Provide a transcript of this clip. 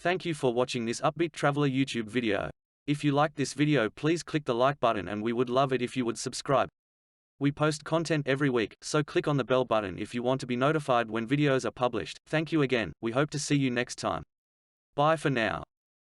Thank you for watching this Upbeat Traveler YouTube video. If you liked this video, please click the like button and we would love it if you would subscribe. We post content every week, so click on the bell button if you want to be notified when videos are published. Thank you again, we hope to see you next time. Bye for now.